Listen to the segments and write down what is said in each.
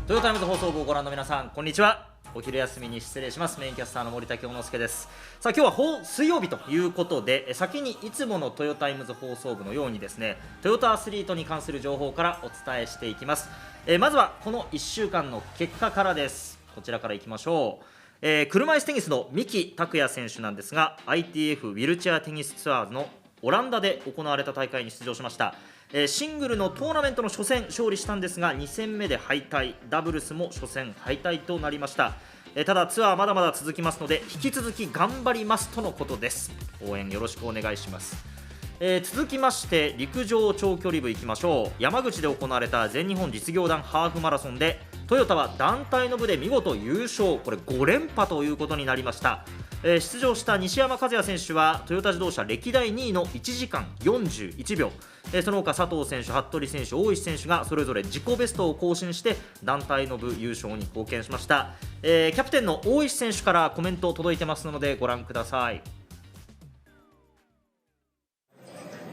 トヨタイムズ放送部をご覧の皆さん、こんにちは。お昼休みに失礼します。メインキャスターの森田京之介です。さあ、今日は水曜日ということで、先にいつものトヨタイムズ放送部のようにですね、トヨタアスリートに関する情報からお伝えしていきます。まずはこの1週間の結果からです。こちらからいきましょう。車いすテニスの三木拓也選手なんですが、 ITF ウィルチェアテニスツアーズのオランダで行われた大会に出場しました。シングルのトーナメントの初戦勝利したんですが、2戦目で敗退、ダブルスも初戦敗退となりました。ただツアーまだまだ続きますので、引き続き頑張りますとのことです。応援よろしくお願いします。続きまして陸上長距離部いきましょう。山口で行われた全日本実業団ハーフマラソンでトヨタは団体の部で見事優勝、これ5連覇ということになりました。出場した西山和弥選手はトヨタ自動車歴代2位の1時間41秒、その他佐藤選手、服部選手、大石選手がそれぞれ自己ベストを更新して団体の部優勝に貢献しました。キャプテンの大石選手からコメント届いてますのでご覧ください。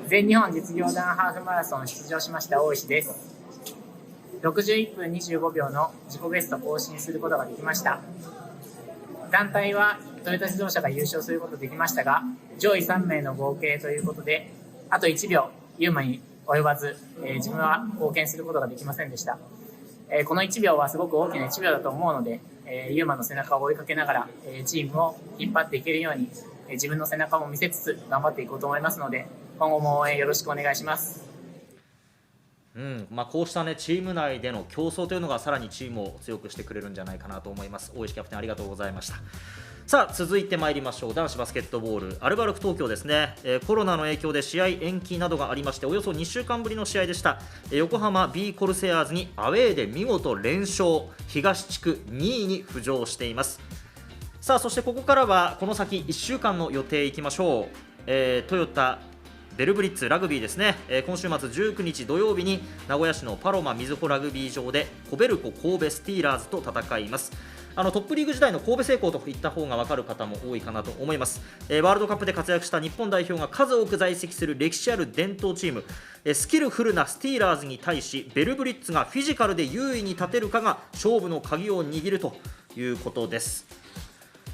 全日本実業団ハーフマラソン出場しました大石です。61分25秒の自己ベスト更新することができました。団体はトヨタ自動車が優勝することができましたが、上位3名の合計ということであと1秒ユーマに及ばず、自分は貢献することができませんでした。この1秒はすごく大きな1秒だと思うので、ユーマの背中を追いかけながら、チームを引っ張っていけるように、自分の背中も見せつつ頑張っていこうと思いますので、今後も応援よろしくお願いします。こうした、チーム内での競争というのがさらにチームを強くしてくれるんじゃないかなと思います。大石キャプテンありがとうございました。さあ続いてまいりましょう。男子バスケットボールアルバルク東京ですね。コロナの影響で試合延期などがありまして、およそ2週間ぶりの試合でした。横浜 B コルセアーズにアウェーで見事連勝、東地区2位に浮上しています。さあそしてここからはこの先1週間の予定いきましょう。トヨタベルブリッツラグビーですね。今週末19日土曜日に名古屋市のパロマみずほラグビー場でコベルコ神戸スティーラーズと戦います。トップリーグ時代の神戸製鋼といった方が分かる方も多いかなと思います。ワールドカップで活躍した日本代表が数多く在籍する歴史ある伝統チーム、スキルフルなスティーラーズに対しベルブリッツがフィジカルで優位に立てるかが勝負の鍵を握るということです。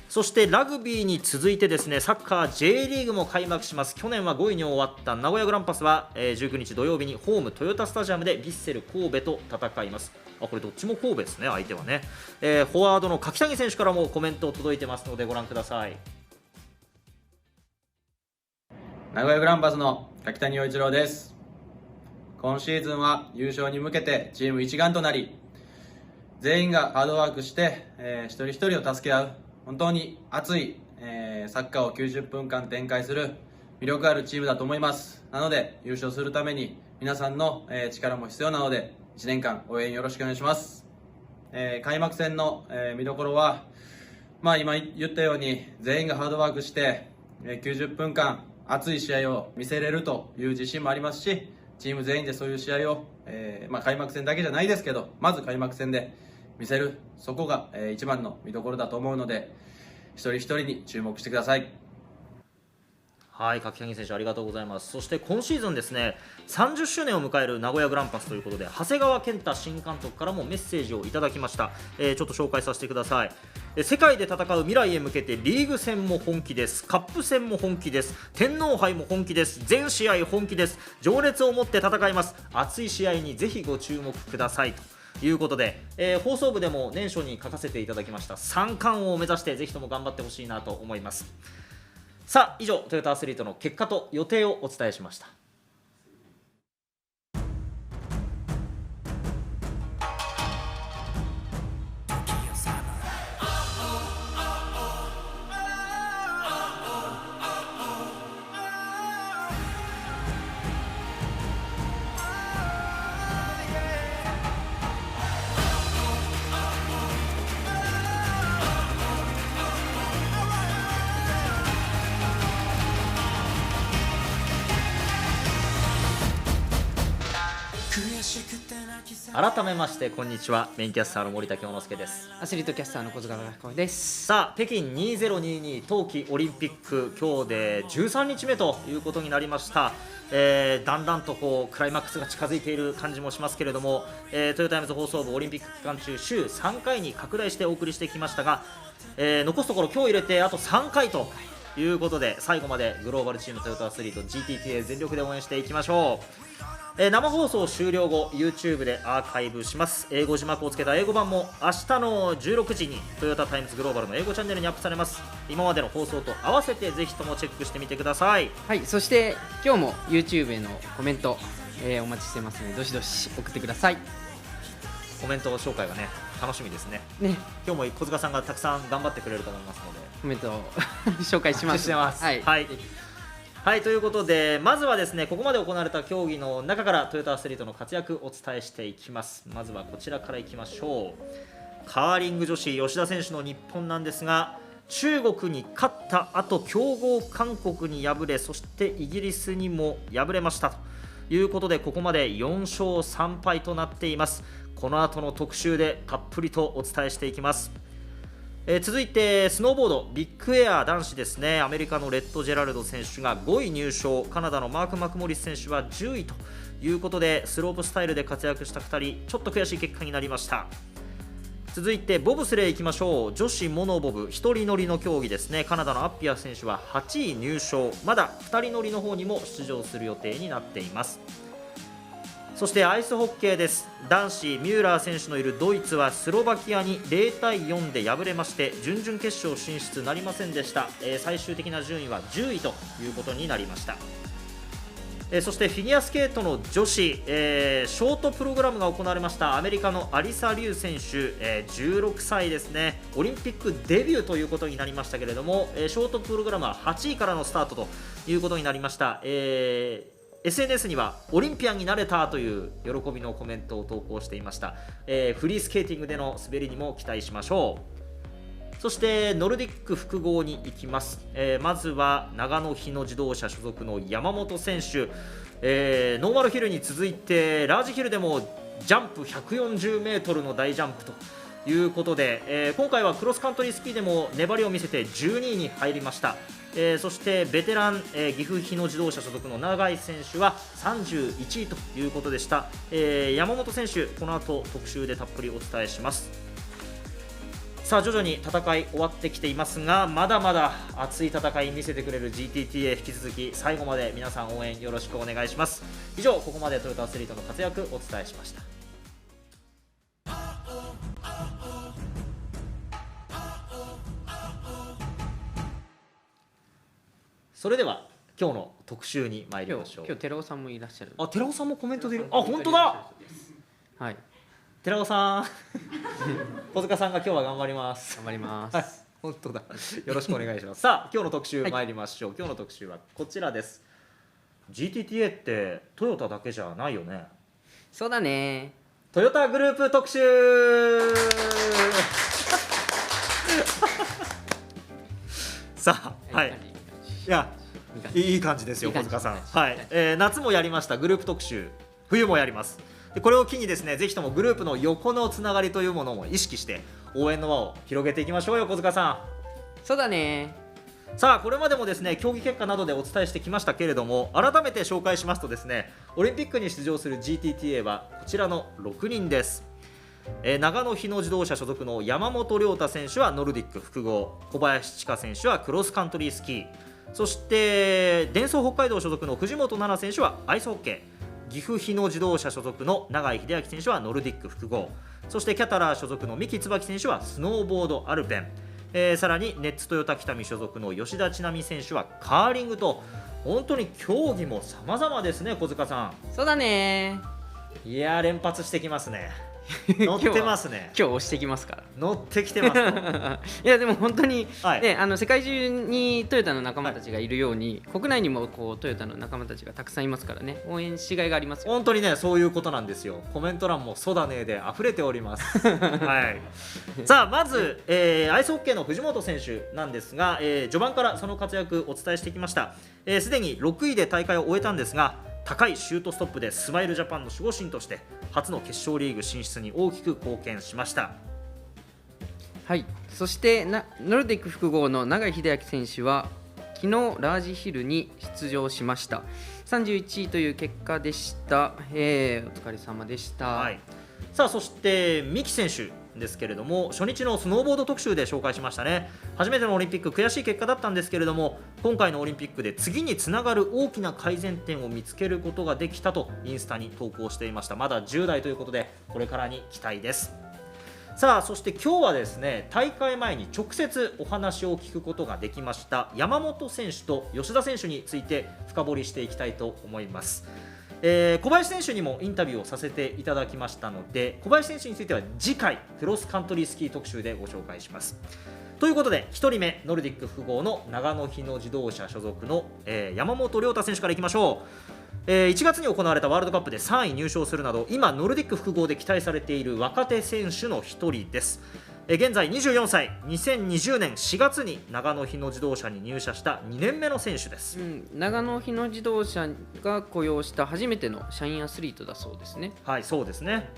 そしてラグビーに続いてですね、サッカー J リーグも開幕します。去年は5位に終わった名古屋グランパスは19日土曜日にホームトヨタスタジアムでヴィッセル神戸と戦います。これどっちも神戸ですね、相手はね。フォワードの柿谷選手からもコメント届いてますのでご覧ください。名古屋グランパスの柿谷陽一郎です。今シーズンは優勝に向けてチーム一丸となり、全員がハードワークして、一人一人を助け合う本当に熱い、サッカーを90分間展開する魅力あるチームだと思います。なので優勝するために皆さんの、力も必要なので1年間応援よろしくお願いします。開幕戦の、見どころは、今言ったように全員がハードワークして、90分間熱い試合を見せれるという自信もありますし、チーム全員でそういう試合を、開幕戦だけじゃないですけど、まず開幕戦で見せる、そこが、一番の見どころだと思うので、一人一人に注目してください。はい、柿谷選手ありがとうございます。そして今シーズンですね、30周年を迎える名古屋グランパスということで、長谷川健太新監督からもメッセージをいただきました。ちょっと紹介させてください。世界で戦う未来へ向けてリーグ戦も本気です、カップ戦も本気です、天皇杯も本気です、全試合本気です、情熱を持って戦います、熱い試合にぜひご注目くださいということで、放送部でも年初に書かせていただきました3冠王を目指してぜひとも頑張ってほしいなと思います。さあ以上トヨタアスリートの結果と予定をお伝えしました。改めましてこんにちは。メインキャスターの森田京之介です。アスリートキャスターの小塚学校です。さあ北京2022冬季オリンピック、今日で13日目ということになりました。だんだんとこうクライマックスが近づいている感じもしますけれども、トヨタイムズ放送部オリンピック期間中週3回に拡大してお送りしてきましたが、残すところ今日入れてあと3回ということで、最後までグローバルチームトヨタアスリート GTTA 全力で応援していきましょう。生放送終了後 YouTube でアーカイブします。英語字幕をつけた英語版も明日の16時にトヨタタイムズグローバルの英語チャンネルにアップされます。今までの放送と合わせてぜひともチェックしてみてください。はい、そして今日も YouTube へのコメント、お待ちしてますのでどしどし送ってください。コメント紹介がね楽しみですね。ね、今日も小塚さんがたくさん頑張ってくれると思いますのでコメントを紹介します。してますはい、はいはい、ということでまずはですねここまで行われた競技の中からトヨタアスリートの活躍をお伝えしていきます。まずはこちらからいきましょう。カーリング女子吉田選手の日本なんですが、中国に勝った後強豪韓国に敗れ、そしてイギリスにも敗れましたということで、ここまで4勝3敗となっています。この後の特集でたっぷりとお伝えしていきます。続いてスノーボードビッグエア男子ですね。アメリカのレッド・ジェラルド選手が5位入賞、カナダのマーク・マクモリス選手は10位ということで、スロープスタイルで活躍した2人ちょっと悔しい結果になりました。続いてボブスレーいきましょう。女子モノボブ1人乗りの競技ですね。カナダのアッピア選手は8位入賞、まだ2人乗りの方にも出場する予定になっています。そしてアイスホッケーです。男子ミューラー選手のいるドイツはスロバキアに0対4で敗れまして準々決勝進出なりませんでした。最終的な順位は10位ということになりました。そしてフィギュアスケートの女子、ショートプログラムが行われました。アメリカのアリサ・リュウ選手、16歳ですね。オリンピックデビューということになりましたけれども、ショートプログラムは8位からのスタートということになりました。SNS にはオリンピアンになれたという喜びのコメントを投稿していました。フリースケーティングでの滑りにも期待しましょう。そしてノルディック複合に行きます。まずは長野日野自動車所属の山本選手、ノーマルヒルに続いてラージヒルでもジャンプ 140m の大ジャンプということで、今回はクロスカントリースキーでも粘りを見せて12位に入りました。そしてベテラン、岐阜日野自動車所属の永井選手は31位ということでした。山本選手この後特集でたっぷりお伝えします。さあ徐々に戦い終わってきていますが、まだまだ熱い戦い見せてくれる GTTA 引き続き最後まで皆さん応援よろしくお願いします。以上ここまでトヨタアスリートの活躍お伝えしました。それでは今日の特集に参りましょう。今日寺尾さんもいらっしゃる。あ、寺尾さんもコメントでいる。あ、本当だ。はい。寺尾さん小塚さんが今日は頑張ります。頑張ります。はい、本当だ。よろしくお願いします。さあ今日の特集参りましょう。今日の特集はこちらです。GTTA ってトヨタだけじゃないよね。そうだね。トヨタグループ特集さあ、はい、いやいい感じですよ小塚さん。はい、夏もやりましたグループ特集、冬もやります。でこれを機にですね、ぜひともグループの横のつながりというものも意識して応援の輪を広げていきましょうよ小塚さん。そうだね。さあこれまでもですね競技結果などでお伝えしてきましたけれども、改めて紹介しますとですね、オリンピックに出場する GTTA はこちらの6人です。長野日野自動車所属の山本涼太選手はノルディック複合、小林千佳選手はクロスカントリースキー、そしてデンソー北海道所属の藤本奈々選手はアイスホッケー、岐阜日野自動車所属の永井秀明選手はノルディック複合、そしてキャタラー所属の三木椿選手はスノーボードアルペン、さらにネッツトヨタ北見所属の吉田知那美選手はカーリングと、本当に競技も様々ですね小塚さそうだね。ん。いやー連発してきますね。乗ってますね。今日押してきますから乗ってきてますいやでも本当に、はいね、世界中にトヨタの仲間たちがいるように、国内にもこうトヨタの仲間たちがたくさんいますからね、応援しがいがありますよ。本当にねそういうことなんですよ。コメント欄もそうだねで溢れておりますはい、さあまず、アイスホッケーの藤本選手なんですが、序盤からその活躍お伝えしてきました。すでに6位で大会を終えたんですが、高いシュートストップでスマイルジャパンの守護神として初の決勝リーグ進出に大きく貢献しました。はい、そしてノルディック複合の永井秀明選手は日ラージヒルに出場しました。31位という結果でした。お疲れ様でした。はい、さあそして三木選手ですけれども、初日のスノーボード特集で紹介しましたね。初めてのオリンピック、悔しい結果だったんですけれども、今回のオリンピックで次につながる大きな改善点を見つけることができたとインスタに投稿していました。まだ10代ということでこれからに期待です。さあそして今日はですね、大会前に直接お話を聞くことができました山本選手と吉田選手について深掘りしていきたいと思います。小林選手にもインタビューをさせていただきましたので、小林選手については次回クロスカントリースキー特集でご紹介します。ということで1人目、ノルディック複合の長野日野自動車所属の、山本涼太選手からいきましょう。1月に行われたワールドカップで3位入賞するなど、今ノルディック複合で期待されている若手選手の1人です。現在24歳、2020年4月に長野日野自動車に入社した2年目の選手です。長野日野自動車が雇用した初めての社員アスリートだそうですね。はい、そうですね。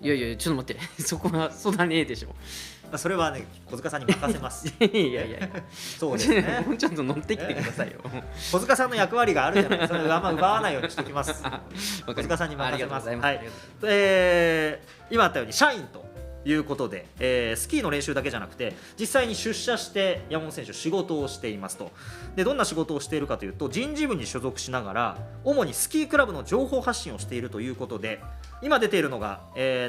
いやいや、ちょっと待ってそこはそうだねでしょ。それはね、小塚さんに任せますいやいやそうですねもうちょっと乗ってきてくださいよ小塚さんの役割があるじゃないですか。それあんま奪わないようにしておきます小塚さんに任せます。はい、今あったように社員ということで、スキーの練習だけじゃなくて実際に出社して山本選手仕事をしていますと。でどんな仕事をしているかというと、人事部に所属しながら主にスキークラブの情報発信をしているということで、今出ているのが、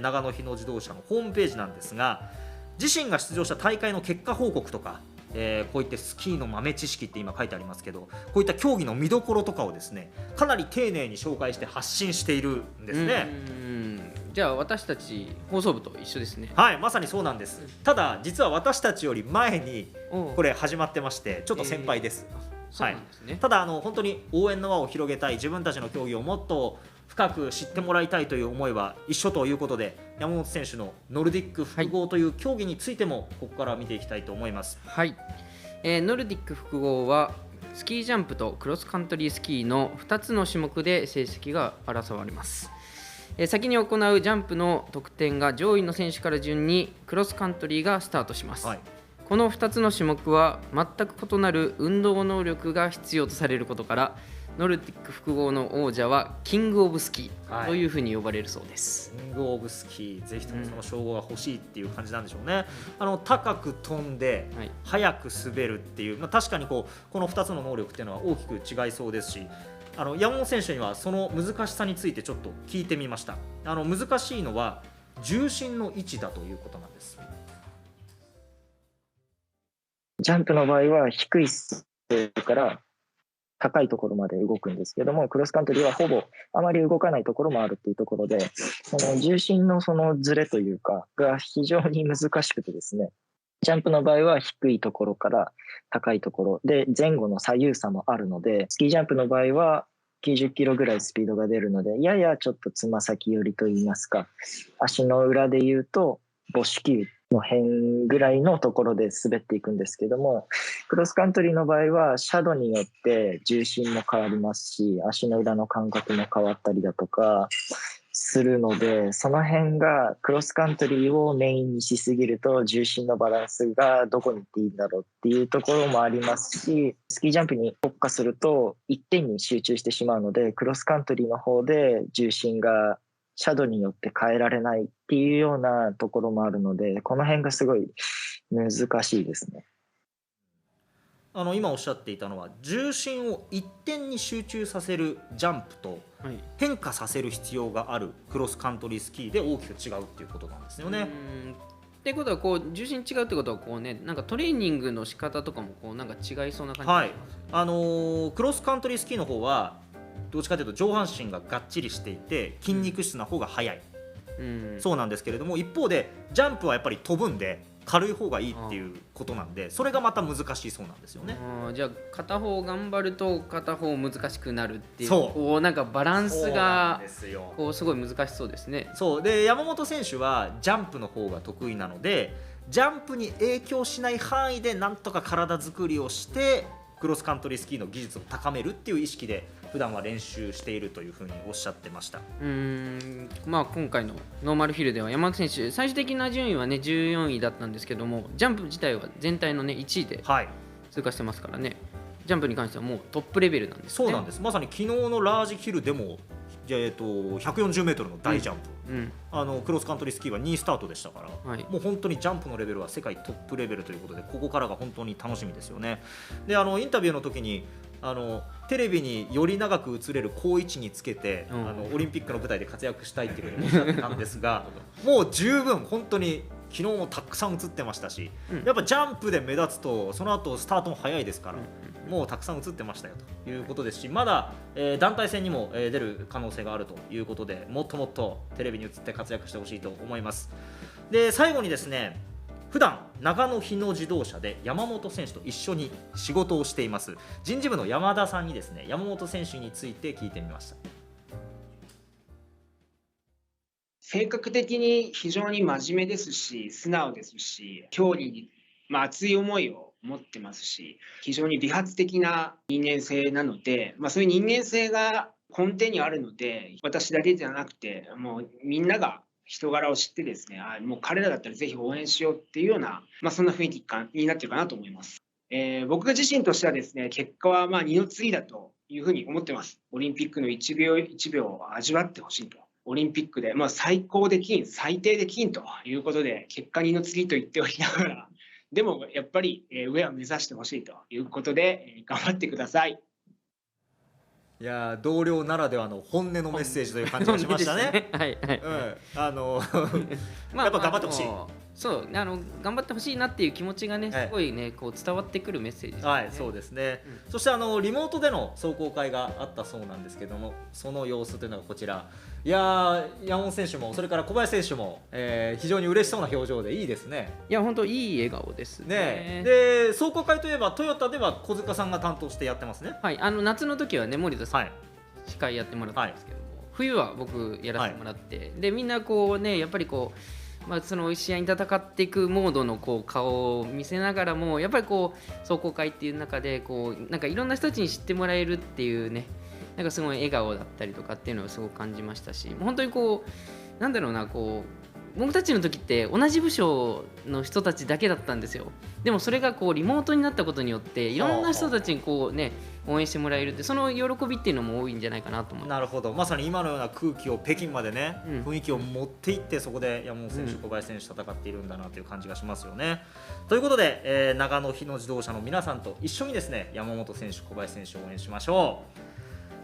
長野日野自動車のホームページなんですが、自身が出場した大会の結果報告とか、こういったスキーの豆知識って今書いてありますけど、こういった競技の見どころとかをですね、かなり丁寧に紹介して発信しているんですね。じゃあ私たち放送部と一緒ですね。はい、まさにそうなんです。ただ実は私たちより前にこれ始まってまして、ちょっと先輩です。そうなんですね。ただ本当に応援の輪を広げたい、自分たちの競技をもっと深く知ってもらいたいという思いは一緒ということで、山本選手のノルディック複合という競技についてもここから見ていきたいと思います。はい、ノルディック複合はスキージャンプとクロスカントリースキーの2つの種目で成績が争われます。先に行うジャンプの得点が上位の選手から順にクロスカントリーがスタートします。はい、この2つの種目は全く異なる運動能力が必要とされることから、ノルディック複合の王者はキングオブスキーというふうに呼ばれるそうです。キングオブスキー、ぜひともその称号が欲しいっていう感じなんでしょうね。高く飛んで速く滑るっていう、確かにこの2つの能力っていうのは大きく違いそうですし、山本選手にはその難しさについてちょっと聞いてみました。難しいのは重心の位置だということなんです。ジャンプの場合は低い姿勢から高いところまで動くんですけども、クロスカントリーはほぼあまり動かないところもあるっていうところで、その重心のそのズレというかが非常に難しくてですね、ジャンプの場合は低いところから高いところで前後の左右差もあるので、スキージャンプの場合は90キロぐらいスピードが出るので、ややちょっとつま先寄りといいますか、足の裏で言うと母子球の辺ぐらいのところで滑っていくんですけども、クロスカントリーの場合は斜度によって重心も変わりますし、足の裏の感覚も変わったりだとかするので、その辺がクロスカントリーをメインにしすぎると重心のバランスがどこに行っていいんだろうっていうところもありますし、スキージャンプに特化すると一点に集中してしまうので、クロスカントリーの方で重心が斜度によって変えられないっていうようなところもあるので、この辺がすごい難しいですね。今おっしゃっていたのは、重心を一点に集中させるジャンプと変化させる必要があるクロスカントリースキーで大きく違うっていうことなんですよね。ってことは重心違うってことはなんかトレーニングの仕方とかもなんか違いそうな感じ。はい、クロスカントリースキーの方はどっちかというと上半身ががっちりしていて筋肉質な方が速い、そうなんですけれども、一方でジャンプはやっぱり飛ぶんで軽い方がいいっていうことなんで、それがまた難しいそうなんですよね。じゃあ片方頑張ると片方難しくなるっていう、なんかバランスがすごい難しそうですね。そうで、山本選手はジャンプの方が得意なので、ジャンプに影響しない範囲でなんとか体作りをしてクロスカントリースキーの技術を高めるっていう意識で普段は練習しているというふうにおっしゃってました。今回のノーマルフィルでは山本選手最終的な順位はね14位だったんですけども、ジャンプ自体は全体のね1位で通過してますからね。ジャンプに関してはもうトップレベルなんですね。そうなんです。まさに昨日のラージヒルでも、140メートルの大ジャンプ、クロスカントリースキーは2位スタートでしたから、もう本当にジャンプのレベルは世界トップレベルということで、ここからが本当に楽しみですよね。で、インタビューの時にテレビにより長く映れる好位置につけて、オリンピックの舞台で活躍したいっていうふうにおっしゃってたんですがもう十分本当に昨日もたくさん映ってましたし、やっぱジャンプで目立つとその後スタートも早いですから、もうたくさん映ってましたよということですし、まだ、団体戦にも、出る可能性があるということで、もっともっとテレビに映って活躍してほしいと思います。で、最後にですね、普段長野日野自動車で山本選手と一緒に仕事をしています人事部の山田さんにですね、山本選手について聞いてみました。性格的に非常に真面目ですし、素直ですし、競技に、熱い思いを持ってますし、非常に理髪的な人間性なので、そういう人間性が根底にあるので、私だけじゃなくて、もうみんなが人柄を知ってですね、もう彼らだったらぜひ応援しようっていうような、そんな雰囲気になってるかなと思います。僕自身としてはですね、結果は二の次だというふうに思ってます。オリンピックの1秒1秒を味わってほしいと。オリンピックで、最高で金、最低で金ということで、結果二の次と言っておきながら、でもやっぱり上を目指してほしいということで、頑張ってください。いや、同僚ならではの本音のメッセージという感じがしましたね。やっぱ頑張ってほしい。そう頑張ってほしいなっていう気持ちがね、すごいねこう伝わってくるメッセージですね。はい、そうですね。そしてリモートでの壮行会があったそうなんですけども、その様子というのがこちら。いや、山本選手もそれから小林選手も、非常に嬉しそうな表情でいいですね。いや、本当いい笑顔ですね。で、壮行会といえばトヨタでは小塚さんが担当してやってますね。はい、夏の時はね森田さん、司会やってもらったんですけども、冬は僕やらせてもらって、でみんなこうねやっぱりこうその試合に戦っていくモードのこう顔を見せながらも、やっぱりこう壮行会っていう中でこうなんかいろんな人たちに知ってもらえるっていうね、なんかすごい笑顔だったりとかっていうのをすごく感じましたし、本当にこうなんだろうな、こう僕たちの時って同じ部署の人たちだけだったんですよ。でもそれがこうリモートになったことによっていろんな人たちにこうね応援してもらえるって、その喜びっていうのも多いんじゃないかなと思います。なるほど、まさに今のような空気を北京までね、雰囲気を持っていって、そこで山本選手、小林選手戦っているんだなという感じがしますよね。ということで、長野日野自動車の皆さんと一緒にですね、山本選手、小林選手を応援しましょ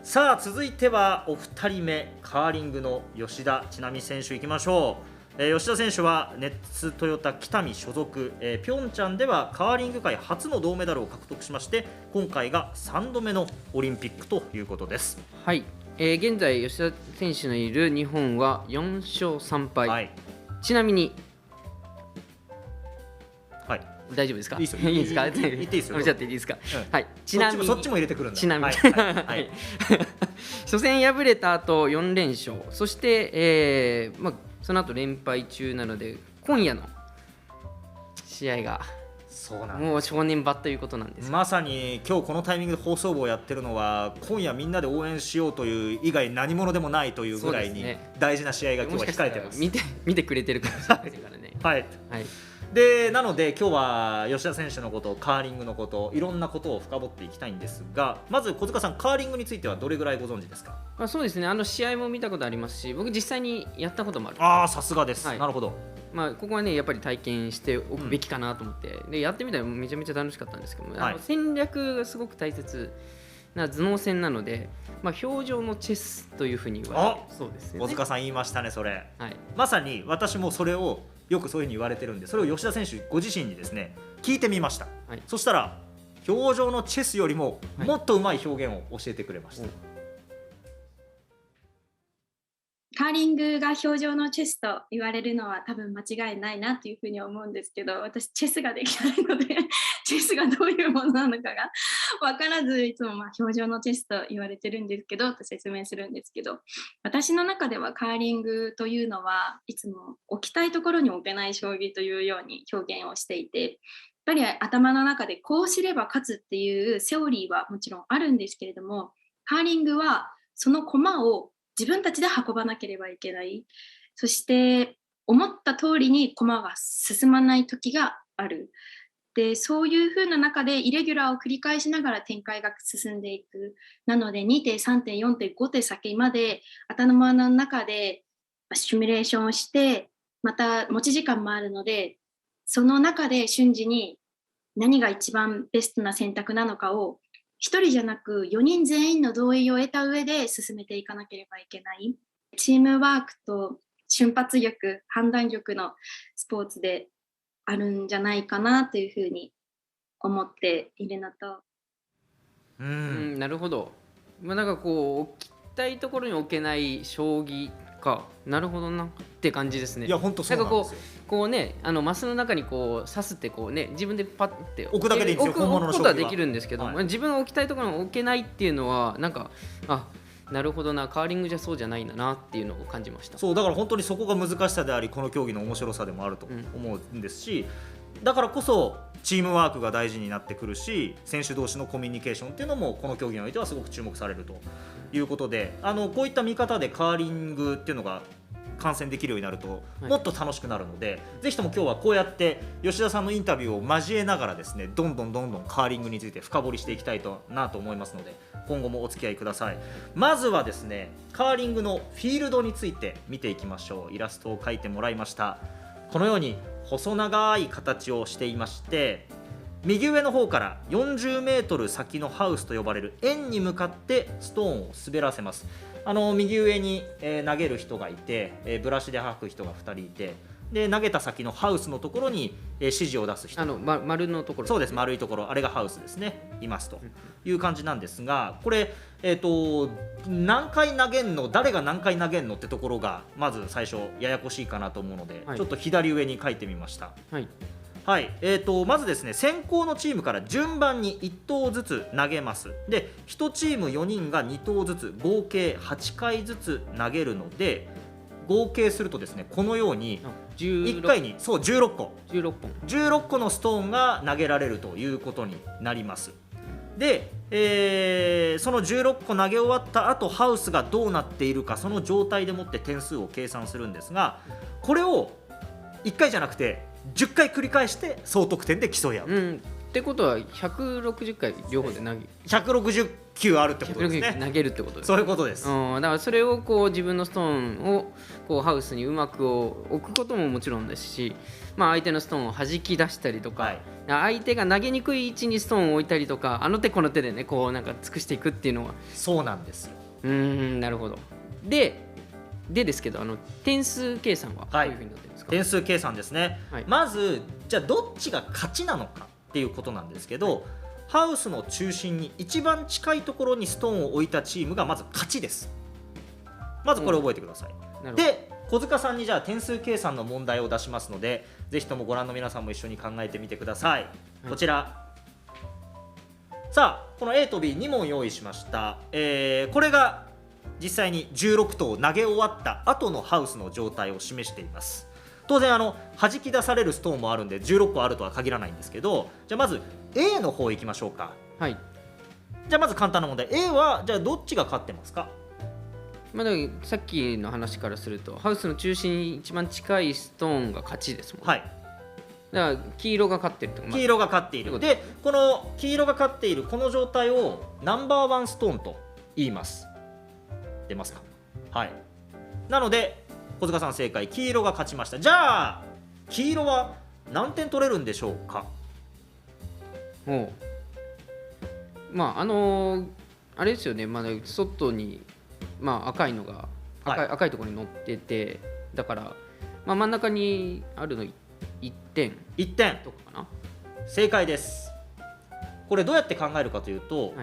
う。さあ、続いてはお二人目、カーリングの吉田知那美選手いきましょう。吉田選手はネッツトヨタ北見所属、ピョンチャンではカーリング界初の銅メダルを獲得しまして、今回が3度目のオリンピックということです。はい、現在吉田選手のいる日本は4勝3敗、ちなみに大丈夫ですか？いいですか？言っていいですよ。おっしゃっていいですか？はい。ちなみにそっちも入れてくるんだ。ちなみに初戦敗れた後4連勝、そして、その後連敗中なので、今夜の試合がもう正念場ということなんです。まさに今日このタイミングで放送部をやってるのは、今夜みんなで応援しようという以外何者でもないというぐらいに大事な試合が今日は控えてます。見てくれてるかもしれませんからね。はい。でなので今日は吉田選手のこと、カーリングのこと、いろんなことを深掘っていきたいんですが、まず小塚さん、カーリングについてはどれぐらいご存知ですか？そうですね、試合も見たことありますし、僕実際にやったこともある。さすがです、なるほど。ここはねやっぱり体験しておくべきかなと思って、でやってみたらめちゃめちゃ楽しかったんですけども、戦略がすごく大切な頭脳戦なので、表情のチェスというふうに言われるそうですね。小塚さん言いましたね、それ。まさに私もそれをよくそういうふうに言われてるんで、それを吉田選手ご自身にですね聞いてみました。そしたら表情のチェスよりももっとうまい表現を教えてくれました。カーリングが表情のチェスと言われるのは多分間違いないなというふうに思うんですけど、私チェスができないのでチェスがどういうものなのかが分からず、いつも表情のチェスと言われてるんですけどと説明するんですけど、私の中ではカーリングというのはいつも置きたいところに置けない将棋というように表現をしていて、やっぱり頭の中でこうすれば勝つっていうセオリーはもちろんあるんですけれども、カーリングはその駒を自分たちで運ばなければいけない。そして思った通りに駒が進まない時がある。でそういう風な中でイレギュラーを繰り返しながら展開が進んでいく。なので2手3手4手5手先まで頭の中でシミュレーションをして、また持ち時間もあるので、その中で瞬時に何が一番ベストな選択なのかを1人じゃなく4人全員の同意を得た上で進めていかなければいけない。チームワークと瞬発力、判断力のスポーツであるんじゃないかなというふうに思っているのと、なるほど。なんかこう置きたいところに置けない将棋か。なるほどなって感じですね。いや本当そうなんですよ。こうね、マスの中にこう刺すってこうね、自分でパッて置くだけでいいんですよ。置く本物の将棋はことはできるんですけど、はい自分が置きたいところに置けないっていうのはなんかなるほどな、カーリングじゃそうじゃないんだなっていうのを感じました。そうだから本当にそこが難しさであり、この競技の面白さでもあると思うんですし、だからこそチームワークが大事になってくるし、選手同士のコミュニケーションっていうのもこの競技においてはすごく注目されるということで、こういった見方でカーリングっていうのが観戦できるようになるともっと楽しくなるので、ぜひとも今日はこうやって吉田さんのインタビューを交えながらですね、どんどんカーリングについて深掘りしていきたいなと思いますので、今後もお付き合いください。まずはですね、カーリングのフィールドについて見ていきましょう。イラストを描いてもらいました。このように細長い形をしていまして、右上の方から40メートル先のハウスと呼ばれる円に向かってストーンを滑らせます。右上に、投げる人がいて、ブラシで掃く人が2人いて、で投げた先のハウスのところに、指示を出す人、丸のところ、そうです、丸いところ、あれがハウスですね、いますという感じなんですが、これ、何回投げんの、誰が何回投げんのってところがまず最初ややこしいかなと思うので、ちょっと左上に書いてみました。はい、まずですね、先攻のチームから順番に1投ずつ投げます。で1チーム4人が2投ずつ合計8回ずつ投げるので、合計するとですね、このように1回にそう16個のストーンが投げられるということになります。で、その16個投げ終わった後、ハウスがどうなっているか、その状態でもって点数を計算するんですが、これを1回じゃなくて10回繰り返して総得点で競い合う、ってことは160回両方で投げ160球あるってことですね。投げるってことです、そういうことです。だからそれをこう自分のストーンをこうハウスにうまく置くことももちろんですし、相手のストーンを弾き出したりとか、相手が投げにくい位置にストーンを置いたりとか、あの手この手でね、こうなんか尽くしていくっていうのはそうなんですよ。なるほど。でですけど、点数計算はどういうふうになってるんですか？点数計算ですね、まずじゃあどっちが勝ちなのかっていうことなんですけど、ハウスの中心に一番近いところにストーンを置いたチームがまず勝ちです。まずこれ覚えてください。で小塚さんにじゃあ点数計算の問題を出しますので、ぜひともご覧の皆さんも一緒に考えてみてください。こちら、さあこの A と B2 問用意しました。これが実際に16投投げ終わった後のハウスの状態を示しています。当然弾き出されるストーンもあるんで16個あるとは限らないんですけど、じゃあまず A の方いきましょうか。じゃあまず簡単な問題、 A はじゃあどっちが勝ってますか？さっきの話からするとハウスの中心に一番近いストーンが勝ちですもん。だから黄色が勝ってるってこと、黄色が勝っている。でこの黄色が勝っているこの状態をナンバーワンストーンと言います。出ますか？なので小塚さん正解、黄色が勝ちました。じゃあ黄色は何点取れるんでしょうか？あれですよね、外に、赤いのが赤いところに乗ってて、だから、真ん中にあるの1点とかかな。正解です。これどうやって考えるかというと、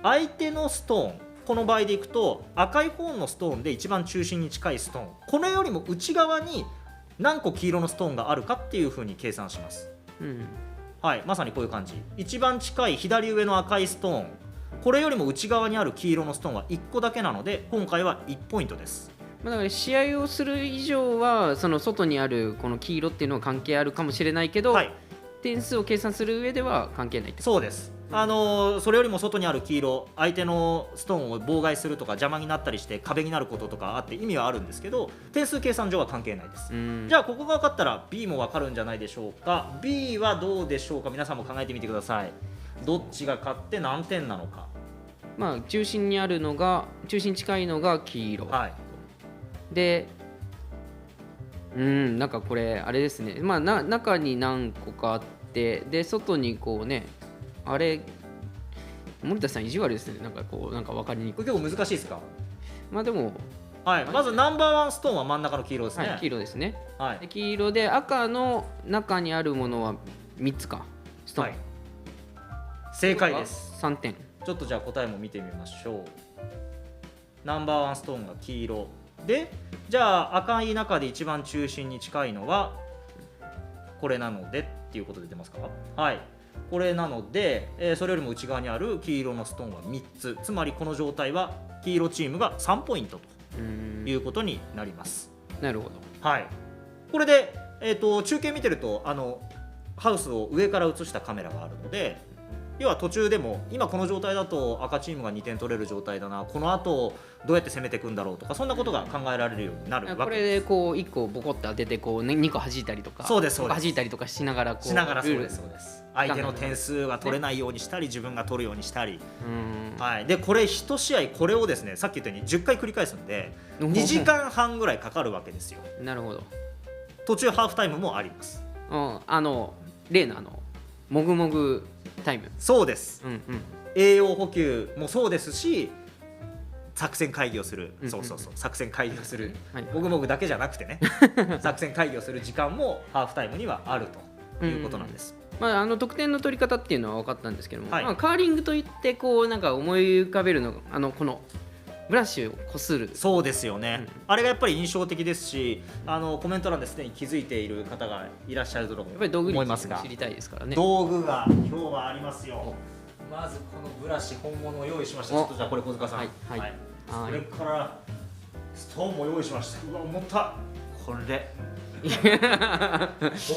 相手のストーン、この場合でいくと赤い方のストーンで一番中心に近いストーン、これよりも内側に何個黄色のストーンがあるかっていう風に計算します。まさにこういう感じ。一番近い左上の赤いストーン、これよりも内側にある黄色のストーンは1個だけなので、今回は1ポイントです。だから試合をする以上はその外にあるこの黄色っていうのは関係あるかもしれないけど、点数を計算する上では関係ないってこと。そうです。それよりも外にある黄色、相手のストーンを妨害するとか邪魔になったりして壁になることとかあって意味はあるんですけど、点数計算上は関係ないです。じゃあここが分かったら B も分かるんじゃないでしょうか。 B はどうでしょうか。皆さんも考えてみてください。どっちが勝って何点なのか。まあ中心に近いのが黄色、はい、でなんかこれあれですね、まあ中に何個かあって、で外にこうね、あれ森田さん意地悪ですね、なんかこうなんか分かりにくい。これ結構難しいですか。まあでも、はい、まずナンバーワンストーンは真ん中の黄色ですね。はい、黄色ですね。はいで黄色で赤の中にあるものは3つかストーン、はい、正解です。3点。ちょっとじゃあ答えも見てみましょう。ナンバーワンストーンが黄色で、じゃあ赤い中で一番中心に近いのはこれなのでっていうことで出ますか。はい、これなので、それよりも内側にある黄色のストーンは3つ、つまりこの状態は黄色チームが3ポイントということになります。なるほど。はい、これで、中継見てるとハウスを上から映したカメラがあるので、要は途中でも今この状態だと赤チームが2点取れる状態だな、この後どうやって攻めていくんだろうとか、そんなことが考えられるようになるわけです。これでこう1個ボコッと当ててこう、ね、2個弾いたりとか、そうですそうです、弾いたりとかしながらこうそうルールですそうです。相手の点数が取れないようにしたり、自分が取るようにしたり、うん、はい、でこれ1試合これをですね、さっき言ったように10回繰り返すんで2時間半ぐらいかかるわけですよ。なるほど。途中ハーフタイムもあります。例のもぐもぐタイム。そうです、うんうん、栄養補給もそうですし、作戦会議をする、うんうん、そう作戦会議をする、はい、もぐもぐだけじゃなくてね作戦会議をする時間もハーフタイムにはあるということなんです。まあ、得点の取り方っていうのは分かったんですけども、はい、まあ、カーリングといってこうなんか思い浮かべるのがこのブラシをこする。そうですよね、うん、あれがやっぱり印象的ですし、コメント欄ですでに気づいている方がいらっしゃると思いますが、知りたいですからね。道具が今日はありますよ。まずこのブラシ本物を用意しました。ちょっとじゃあこれ小塚さん、はいはいはい、それからストーンも用意しました。うわ重たっ、これ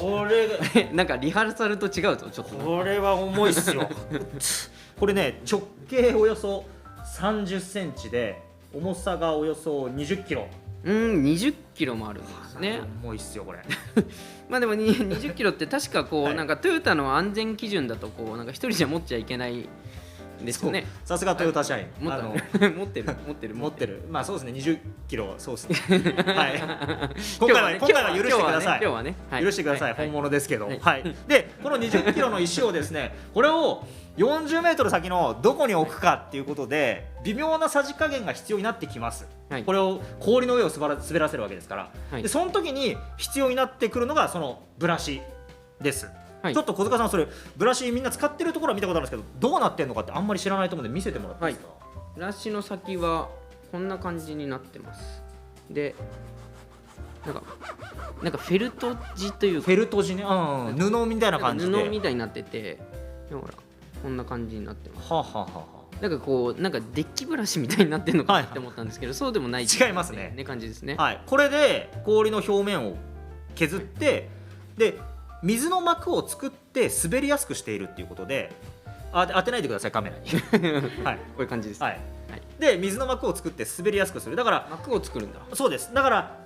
これなんかリハーサルと違うとちょっとこれは重いっすよこれね、直径およそ30センチで重さがおよそ20キロ。20キロもあるんですね。重いっすよこれまあでも20キロって確かこう、はい、なんかトヨタの安全基準だとこうなんか一人じゃ持っちゃいけないですよね。さすがトヨタ社員。持ってる。まあそうですね、20キロ、そうですね。はい。今回は許してください。今日はね、許してください。はい、本物ですけど。はい。はい、で、この20キロの石をですね、これを40メートル先のどこに置くかっていうことで微妙なさじ加減が必要になってきます。はい、これを氷の上を滑らせるわけですから。はい、でその時に必要になってくるのがそのブラシです。はい、ちょっと小塚さん、それブラシみんな使ってるところは見たことあるんですけど、どうなってるのかってあんまり知らないと思うので見せてもらっていいですか。はい、ブラシの先はこんな感じになってます。でなんかフェルト地というか、フェルト地ね、布みたいな感じで、布みたいになってて、ほらこんな感じになってます。はあはあはあ、なんかこうなんかデッキブラシみたいになってるのかなって思ったんですけど、そうでもない、違いますね。感じですね。はい、これで氷の表面を削って、で水の膜を作って滑りやすくしているっていうことで、当てないでくださいカメラにはい、こういう感じです。はい、で水の膜を作って滑りやすくする。だから膜を作るんだ。そうです。だから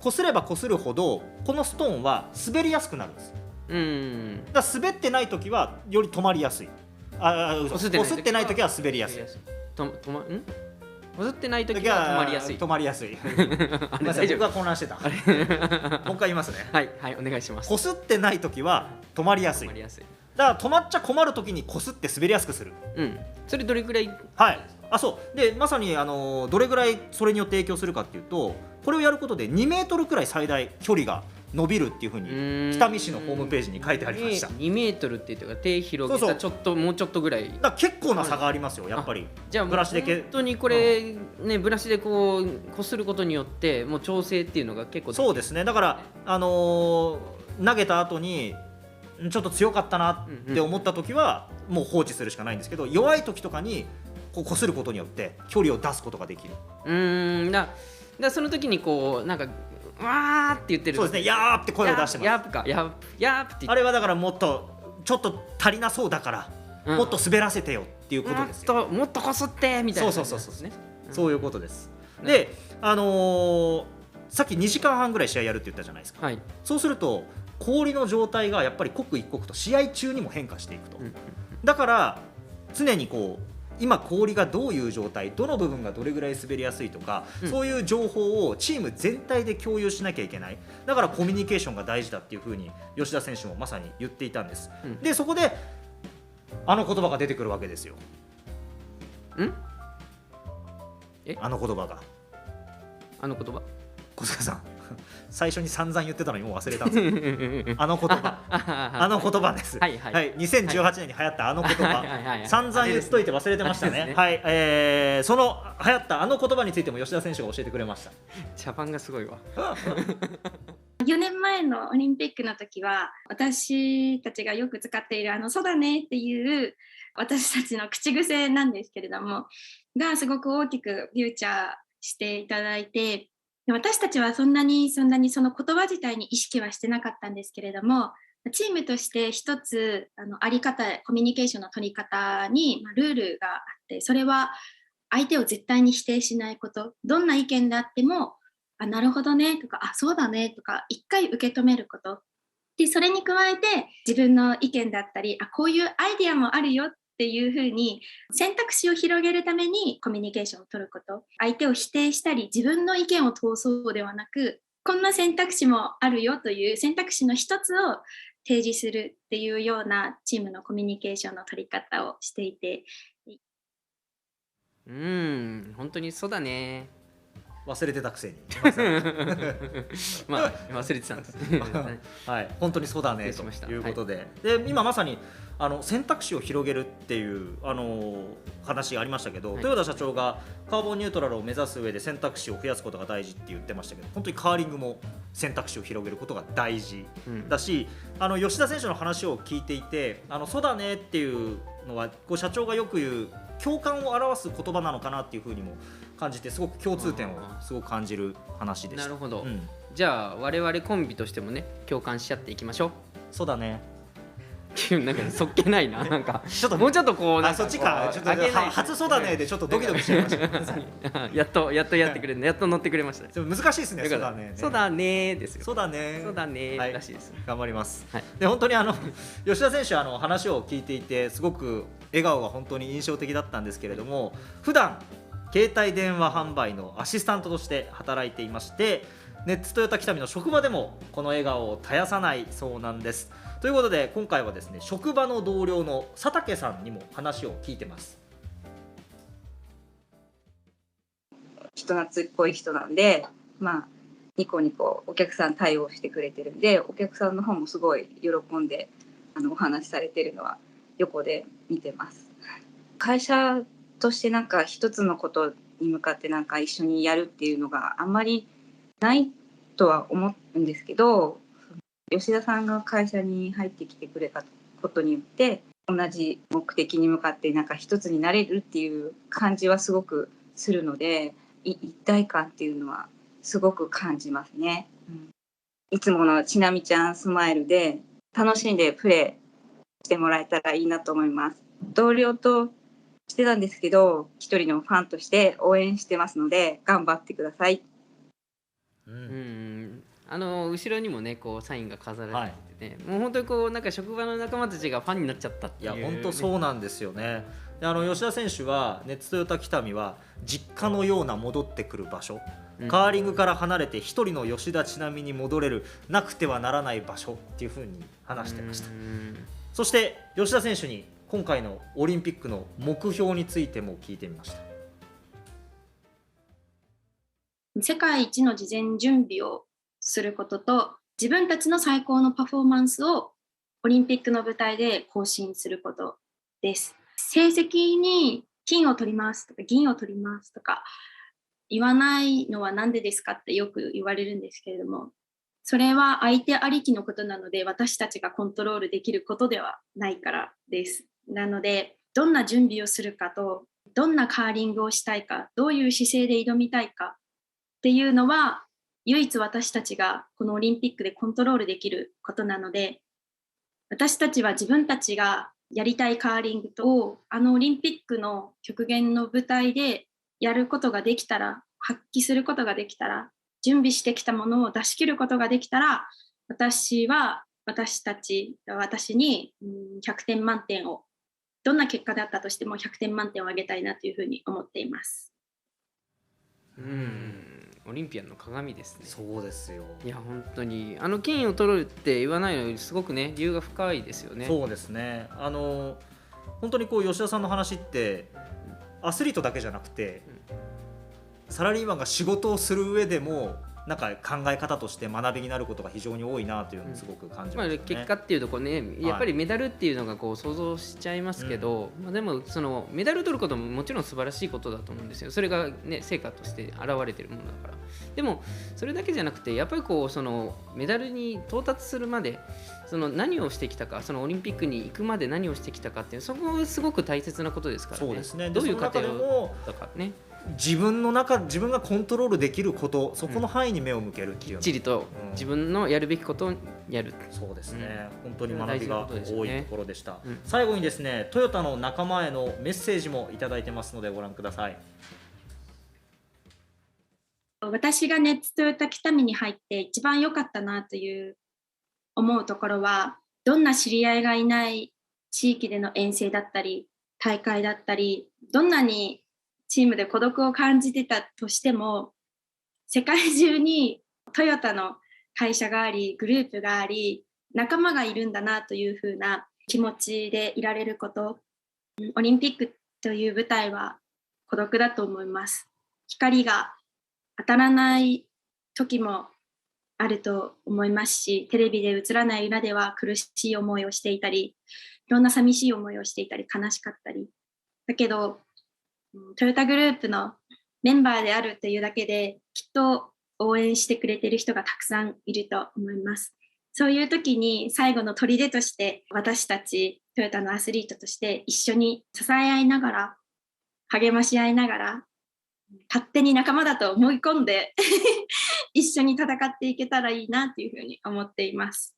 こすればこするほどこのストーンは滑りやすくなるんです。だから滑ってない時はより止まりやすい。こすってない時は滑りやすい。こすってない時は止まりやすい。止まりやすい。僕が混乱してた。もう一回言いますね。はいはい、お願いします。こすってない時は止まりやすい。だから止まっちゃ困る時にこすって滑りやすくする。それどれくらい？はい。そうで、まさにどれぐらいそれによって影響するかっていうと、これをやることで2メートルくらい最大距離が伸びるっていうふうに北見市のホームページに書いてありました。2メートルって言って手広げたもうちょっとぐらい。だ結構な差がありますよ、やっぱり。じゃあブラシで本当にこれね、ブラシでこすることによってもう調整っていうのが結構。そうですね。だから投げた後にちょっと強かったなって思った時はもう放置するしかないんですけど、弱い時とかにこすることによって距離を出すことができる。だその時にこうなんかわーって言ってる。そうですね、やーって声を出してます。やープって。あれはだからもっとちょっと足りなそうだからうんもっと滑らせてよっていうことですよ。もっとこすってみたいなそう感じそうそうそうですね。そういうことです。うんで、さっき2時間半ぐらい試合やるって言ったじゃないですか。はい。そうすると氷の状態がやっぱり刻一刻と試合中にも変化していくと、うんだから常にこう今氷がどういう状態、どの部分がどれぐらい滑りやすいとか、うんそういう情報をチーム全体で共有しなきゃいけない。だからコミュニケーションが大事だっていうふうに吉田選手もまさに言っていたんです、うんでそこであの言葉が出てくるわけですよ。んあの言葉があの言葉小塚さん最初に散々言ってたのにもう忘れたんですよあの言葉あの言葉です。はいはい2018年に流行ったあの言葉、はいはいはい散々言っといて忘れてましたあれですね。ねはい、その流行ったあの言葉についても吉田選手が教えてくれました。茶番がすごいわ。 4年前のオリンピックの時は私たちがよく使っているそうだねっていう私たちの口癖なんですけれどもがすごく大きくフューチャーしていただいて、で私たちはそんなにその言葉自体に意識はしてなかったんですけれども、チームとして一つあり方、コミュニケーションの取り方にルールがあって、それは相手を絶対に否定しないこと、どんな意見であってもなるほどねとかそうだねとか一回受け止めることで、それに加えて自分の意見だったりこういうアイデアもあるよっていうふうに選択肢を広げるためにコミュニケーションを取ること、相手を否定したり自分の意見を通そうではなく、こんな選択肢もあるよという選択肢の一つを提示するっていうようなチームのコミュニケーションの取り方をしていて、本当にそうだね。忘れてたくせにまあ忘れてたんです。はい、本当にそうだねということで、で今まさに選択肢を広げるっていう話がありましたけど、豊田社長がカーボンニュートラルを目指す上で選択肢を増やすことが大事って言ってましたけど、本当にカーリングも選択肢を広げることが大事だし、吉田選手の話を聞いていてそうだねっていうのはこう社長がよく言う共感を表す言葉なのかなっていうふうにも感じて、すごく共通点をすごく感じる話でした。なるほど、うん、じゃあ我々コンビとしてもね共感し合っていきましょう。そうだねなんかそっけないな、なんかちょっともうちょっとこうなんかそっちか、ちょっと初そうだねでちょっとドキドキしちゃいましたやっとやってくれるやっと乗ってくれましたね。でも難しいですね。だからそうだねですよ。そうだねそうだねはいらしいです。頑張ります、はい、で本当に吉田選手話を聞いていてすごく笑顔が本当に印象的だったんですけれども、普段携帯電話販売のアシスタントとして働いていまして、ネッツトヨタ北見の職場でもこの笑顔を絶やさないそうなんです。ということで今回はですね、職場の同僚の佐竹さんにも話を聞いてます。人懐っこい人なんで、ニコニコお客さん対応してくれてるんで、お客さんの方もすごい喜んでお話しされてるのは横で見てます。会社として一つのことに向かって一緒にやるっていうのがあんまりないとは思うんですけど、吉田さんが会社に入ってきてくれたことによって同じ目的に向かって一つになれるっていう感じはすごくするので、一体感っていうのはすごく感じますね、いつものちなみちゃんスマイルで楽しんでプレーしてもらえたらいいなと思います。同僚としてたんですけど、一人のファンとして応援してますので頑張ってください。後ろにもねこうサインが飾られててね、もう本当に職場の仲間たちがファンになっちゃったっていう、いや本当そうなんですよね。で吉田選手はネッツトヨタ北見は実家のような戻ってくる場所、カーリングから離れて一人の吉田知那美に戻れるなくてはならない場所っていうふうに話してました。そして吉田選手に今回のオリンピックの目標についても聞いてみました。世界一の事前準備をすることと、自分たちの最高のパフォーマンスをオリンピックの舞台で更新することです。成績に金を取りますとか銀を取りますとか言わないのはなんでですかってよく言われるんですけれども、それは相手ありきのことなので、私たちがコントロールできることではないからです。なのでどんな準備をするかと、どんなカーリングをしたいか、どういう姿勢で挑みたいかっていうのは唯一私たちがこのオリンピックでコントロールできることなので、私たちは自分たちがやりたいカーリングとオリンピックの極限の舞台でやることができたら、発揮することができたら、準備してきたものを出し切ることができたら、私に100点満点を、どんな結果だったとしても100点満点をあげたいなというふうに思っています。オリンピアンの鏡ですね。そうですよ。いや本当に金を取るって言わないのにすごくね理由が深いですよね。そうですね。本当に吉田さんの話ってアスリートだけじゃなくて、サラリーマンが仕事をする上でもなんか考え方として学びになることが非常に多いなというのをすごく感じましたね。結果っていうとやっぱりメダルっていうのが想像しちゃいますけど、でもそのメダル取ることももちろん素晴らしいことだと思うんですよ。それが、成果として現れてるものだから。でもそれだけじゃなくてやっぱりそのメダルに到達するまでその何をしてきたか、そのオリンピックに行くまで何をしてきたかっていう、そこがすごく大切なことですからね。そうですね。どういう過程をとかね。自分がコントロールできること、そこの範囲に目を向けるっていう、きっちりと自分のやるべきことをやる。そうですね、本当に学びが多いところでした。最後にですね、トヨタの仲間へのメッセージもいただいてますのでご覧ください。私がネッツトヨタ北見に入って一番良かったなという思うところは、どんな知り合いがいない地域での遠征だったり大会だったり、どんなにチームで孤独を感じてたとしても、世界中にトヨタの会社があり、グループがあり、仲間がいるんだなというふうな気持ちでいられること。オリンピックという舞台は孤独だと思います。光が当たらない時もあると思いますし、テレビで映らない裏では苦しい思いをしていたり、いろんな寂しい思いをしていたり、悲しかったり。だけど、トヨタグループのメンバーであるというだけで、きっと応援してくれている人がたくさんいると思います。そういう時に最後の砦として、私たちトヨタのアスリートとして一緒に支え合いながら、励まし合いながら、勝手に仲間だと思い込んで一緒に戦っていけたらいいなというふうに思っています。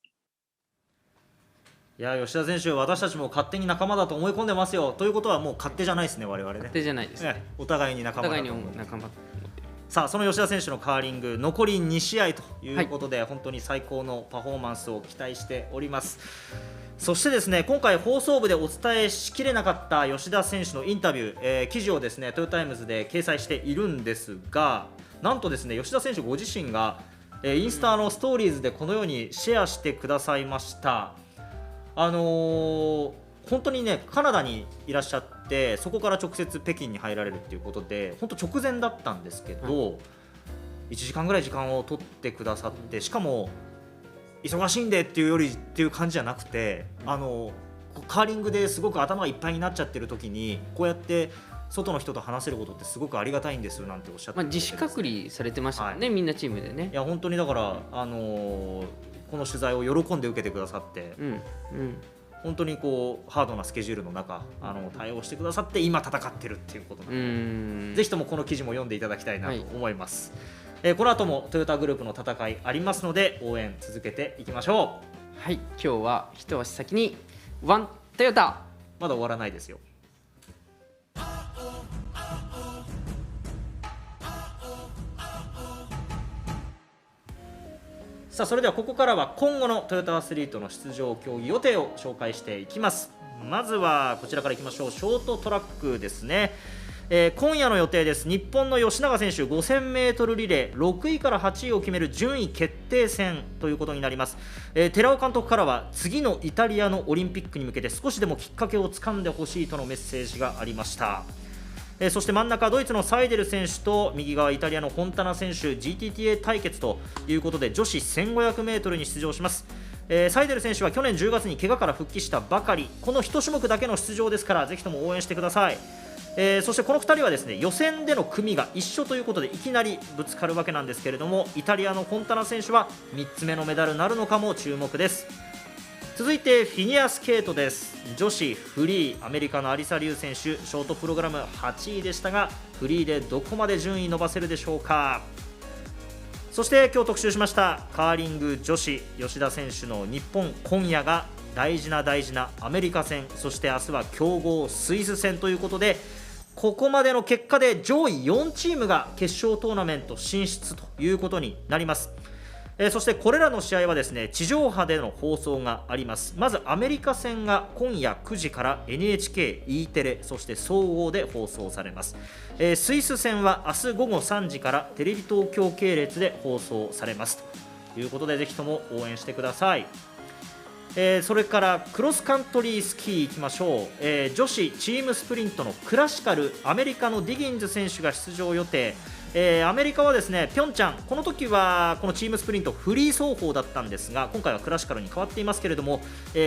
いや、吉田選手、私たちも勝手に仲間だと思い込んでますよ。ということはもう勝手じゃないですね、我々ね。勝手じゃないです、お互いに仲間だと思う。さあ、その吉田選手のカーリング残り2試合ということで、本当に最高のパフォーマンスを期待しております。そしてですね、今回放送部でお伝えしきれなかった吉田選手のインタビュー、記事をですねトヨタイムズで掲載しているんですが、なんとですね吉田選手ご自身が、インスタのストーリーズでこのようにシェアしてくださいました。本当にねカナダにいらっしゃって、そこから直接北京に入られるっていうことで、本当直前だったんですけど、1時間ぐらい時間を取ってくださって、しかも忙しいんでっていうよりっていう感じじゃなくて、カーリングですごく頭がいっぱいになっちゃってる時にこうやって外の人と話せることってすごくありがたいんですなんておっしゃって、自主隔離されてましたもんね、みんなチームでね。いや本当にだから、この取材を喜んで受けてくださって、本当にこうハードなスケジュールの中対応してくださって今戦ってるっていうことなので、ぜひともこの記事も読んでいただきたいなと思います。この後もトヨタグループの戦いありますので応援続けていきましょう。はい、今日は一足先にワントヨタ、まだ終わらないですよ。さあ、それではここからは今後のトヨタアスリートの出場競技予定を紹介していきます。まずはこちらからいきましょう。ショートトラックですね。今夜の予定です。日本の吉永選手 5000m リレー6位から8位を決める順位決定戦ということになります。寺尾監督からは次のイタリアのオリンピックに向けて少しでもきっかけをつかんでほしいとのメッセージがありました。そして真ん中ドイツのサイデル選手と右側イタリアのフォンタナ選手 GTTA 対決ということで女子 1500m に出場します。サイデル選手は去年10月に怪我から復帰したばかり、この1種目だけの出場ですからぜひとも応援してください。そしてこの2人はですね予選での組が一緒ということでいきなりぶつかるわけなんですけれども、イタリアのフォンタナ選手は3つ目のメダルなるのかも注目です。続いてフィギュアスケートです。女子フリー、アメリカのアリサ・リュウ選手ショートプログラム8位でしたが、フリーでどこまで順位伸ばせるでしょうか。そして今日特集しましたカーリング女子吉田選手の日本今夜が大事なアメリカ戦、そして明日は強豪スイス戦ということで、ここまでの結果で上位4チームが決勝トーナメント進出ということになります。そしてこれらの試合はですね、地上波での放送があります。まずアメリカ戦が今夜9時から NHK、E テレ、そして総合で放送されます。スイス戦は明日午後3時からテレビ東京系列で放送されますということで、ぜひとも応援してください。それからクロスカントリースキーいきましょう。女子チームスプリントのクラシカル、アメリカのディギンズ選手が出場予定。アメリカはですね、ピョンチャン、この時はこのチームスプリントフリー走法だったんですが、今回はクラシカルに変わっていますけれども、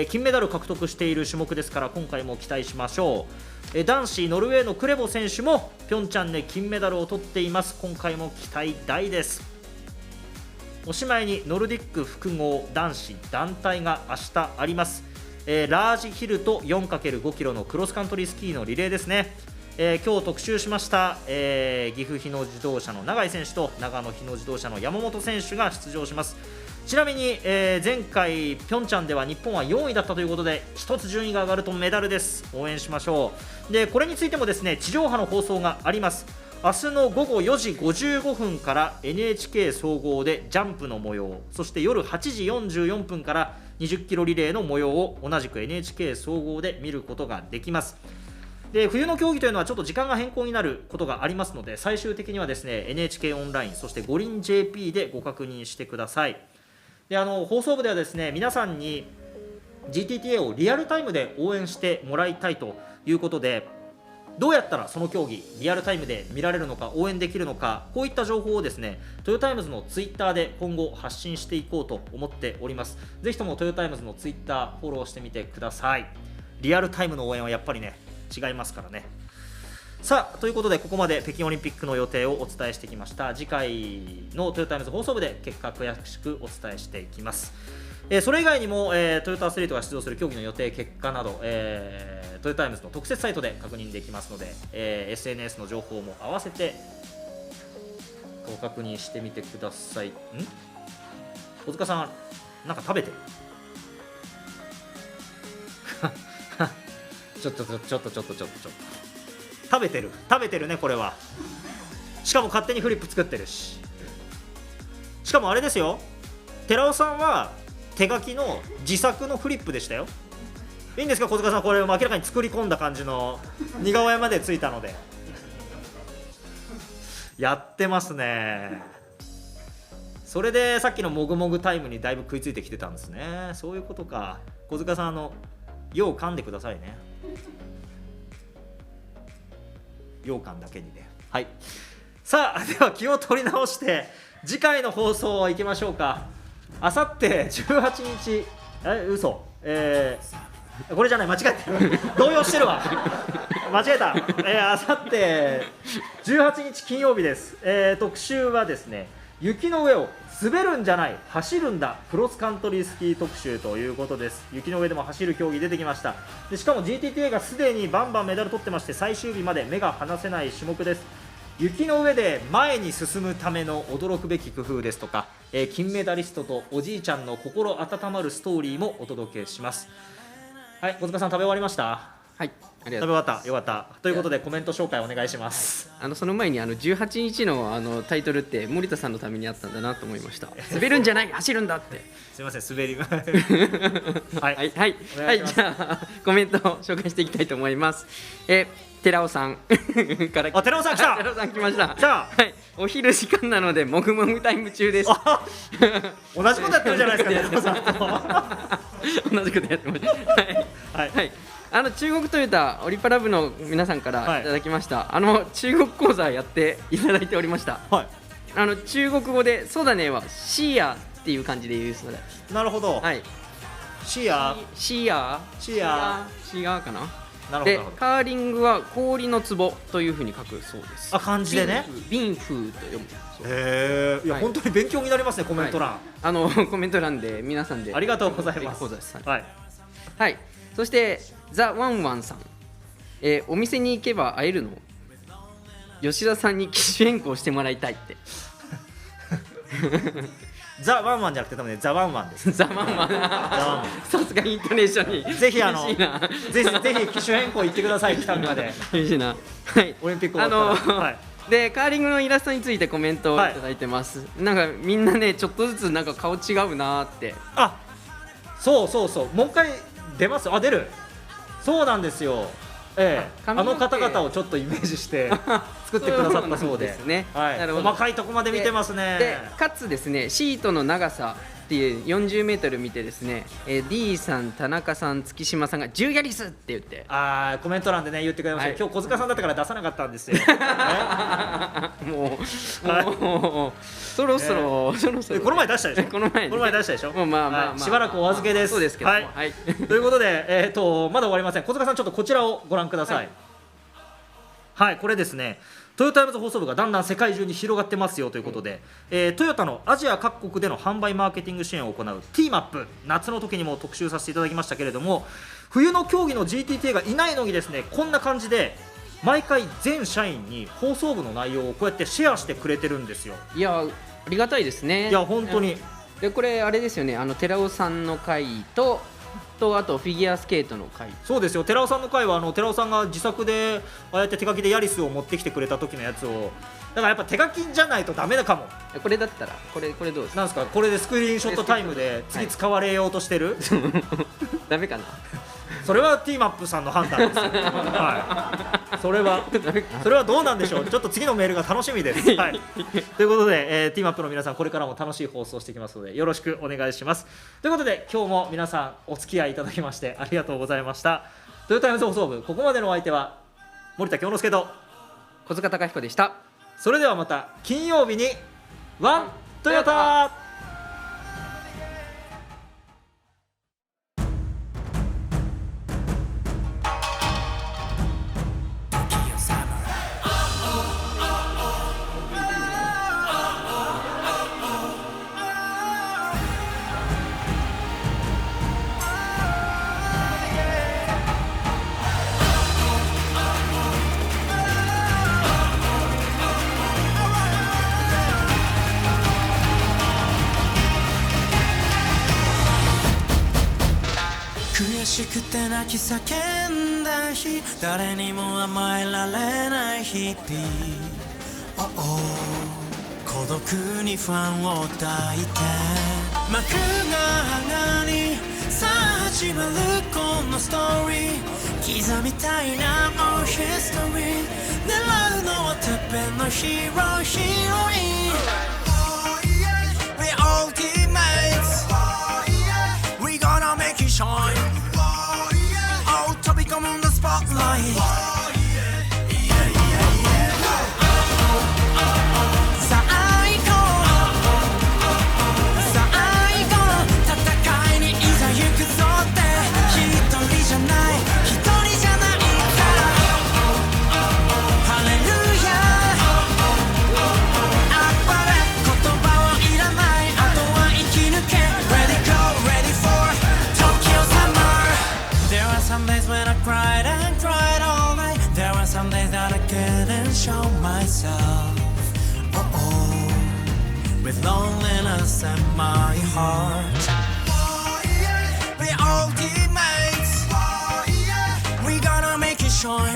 金メダル獲得している種目ですから、今回も期待しましょう。男子ノルウェーのクレボ選手もピョンチャンで金メダルを取っています。今回も期待大です。おしまいにノルディック複合男子団体が明日あります。ラージヒルと 4×5 キロのクロスカントリースキーのリレーですね。今日特集しました、岐阜日野自動車の永井選手と長野日野自動車の山本選手が出場します。ちなみに、前回ピョンチャンでは日本は4位だったということで、1つ順位が上がるとメダルです。応援しましょう。でこれについてもですね、地上波の放送があります。明日の午後4時55分から NHK 総合でジャンプの模様、そして夜8時44分から20キロリレーの模様を同じく NHK 総合で見ることができます。で冬の競技というのはちょっと時間が変更になることがありますので、最終的にはですね NHK オンライン、そして五輪 JP でご確認してください。で放送部ではですね、皆さんに GTTA をリアルタイムで応援してもらいたいということで、どうやったらその競技リアルタイムで見られるのか、応援できるのか、こういった情報をですねトヨタイムズのツイッターで今後発信していこうと思っております。ぜひともトヨタイムズのツイッターフォローしてみてください。リアルタイムの応援はやっぱりね違いますからね。さあということで、ここまで北京オリンピックの予定をお伝えしてきました。次回のトヨタイムズ放送部で結果詳しくお伝えしていきます。それ以外にも、トヨタアスリートが出場する競技の予定、結果など、トヨタイムズの特設サイトで確認できますので、SNS の情報も合わせてご確認してみてください。小塚さん、なんか食べてるちょっと食べてるね、これは。しかも勝手にフリップ作ってるし、しかもあれですよ、寺尾さんは手書きの自作のフリップでしたよ。いいんですか小塚さん、これを明らかに作り込んだ感じの似顔絵までついたのでやってますね。それでさっきのもぐもぐタイムにだいぶ食いついてきてたんですね。そういうことか。小塚さん、よう噛んでくださいね。よう噛んだけにね。はい、さあでは気を取り直して次回の放送行きましょうか。あさって18日、嘘、これじゃない、間違えてる動揺してるわ間違えた。あさって18日金曜日です。特集はですね、雪の上を滑るんじゃない走るんだクロスカントリースキー特集ということです。雪の上でも走る競技出てきました。でしかも GTTA がすでにバンバンメダル取ってまして、最終日まで目が離せない種目です。雪の上で前に進むための驚くべき工夫ですとか、金メダリストとおじいちゃんの心温まるストーリーもお届けします。はい、小塚さん食べ終わりました？はい、食べ終わった。よかった。ということでコメント紹介お願いします。その前に18日のタイトルって森田さんのためにあったんだなと思いました。滑るんじゃない走るんだって。すみません、滑りはいはいはい、じゃあコメントを紹介していきたいと思います。寺尾さんからあ、寺尾さん来た。寺尾さん来ました。じゃあ、はい、お昼時間なのでもぐもぐタイム中です。同じことやってるじゃないですか寺尾さんと同じことやってます。はいはい、中国トヨタオリパラ部の皆さんからいただきました、中国講座やっていただいておりました。はい、中国語でそうだねはシーヤっていう感じで言うそうです。なるほど。はい、シーヤかな。なるほど。でカーリングは氷の壺というふうに書くそうです。あ、漢字でね。ビンフーと読む。へえ、いや、本当に勉強になりますね、コメント欄。コメント欄で皆さんでありがとうございます。はいはい。そしてザ・ワンワンさん、お店に行けば会えるの？吉田さんに機種変更してもらいたいってザ・ワンワンじゃなくて多分ねザ・ワンワンですザ・ワンワンさすがイントネーションにぜひ厳しいなぜひ機種変更行ってください北見まで厳しいなはいオリンピック終わったら、はいでカーリングのイラストについてコメントをいただいてます、なんかみんなねちょっとずつなんか顔違うなーって。あ、そうもう一回出ます。あ、出る。そうなんですよ。あの方々をちょっとイメージして作ってくださったそうでですね、はい、なるほど。細かいとこまで見てますね。でかつですねシートの長さっていう40メートル見てですね、D さん、田中さん、月島さんが10ヤリスって言って、コメント欄でね言ってくれました、今日小塚さんだったから出さなかったんですよもうそろそろこの前出したでしょこの前出したでしょ。まあしばらくお預けです。そうですけど、はいということでまだ終わりません。小塚さんちょっとこちらをご覧ください。はい、これですねトヨタイムズ放送部がだんだん世界中に広がってますよということで、トヨタのアジア各国での販売マーケティング支援を行う T-MAP、 夏の時にも特集させていただきましたけれども、冬の競技の GTTA がいないのにですねこんな感じで毎回全社員に放送部の内容をこうやってシェアしてくれてるんですよ。いやありがたいですね。いや本当にでこれあれですよね、寺尾さんの回とあとフィギュアスケートの回。そうですよ、寺尾さんの回は寺尾さんが自作でああやって手書きでヤリスを持ってきてくれた時のやつを、だからやっぱ手書きじゃないとダメだかも。これだったらこれどうですか。なんですかこれでスクリーンショットタイムで次使われようとしてる、ダメかな。それは T-MAP さんの判断ですよ、はい、それはどうなんでしょう。ちょっと次のメールが楽しみです、はい、ということで、T-MAP の皆さんこれからも楽しい放送していきますのでよろしくお願いします。ということで今日も皆さんお付き合いいただきましてありがとうございました。トヨタイムズ放送部、ここまでのお相手は森田京之介と小塚貴彦でした。それではまた金曜日にワントヨタ。悔しくて泣き叫んだ日、誰にも甘えられない日々、孤独にファンを抱いて幕が上がりさあ始まるこのストーリー、刻みたいなもうヒストリー、狙うのはてっぺんのヒーローヒロイン、 We all teammates, We gonna make it shine, Oh 飛び込むんだスポットライト、Some days that I couldn't show myself, with loneliness in my heart. We all teammates, we gonna make it shine.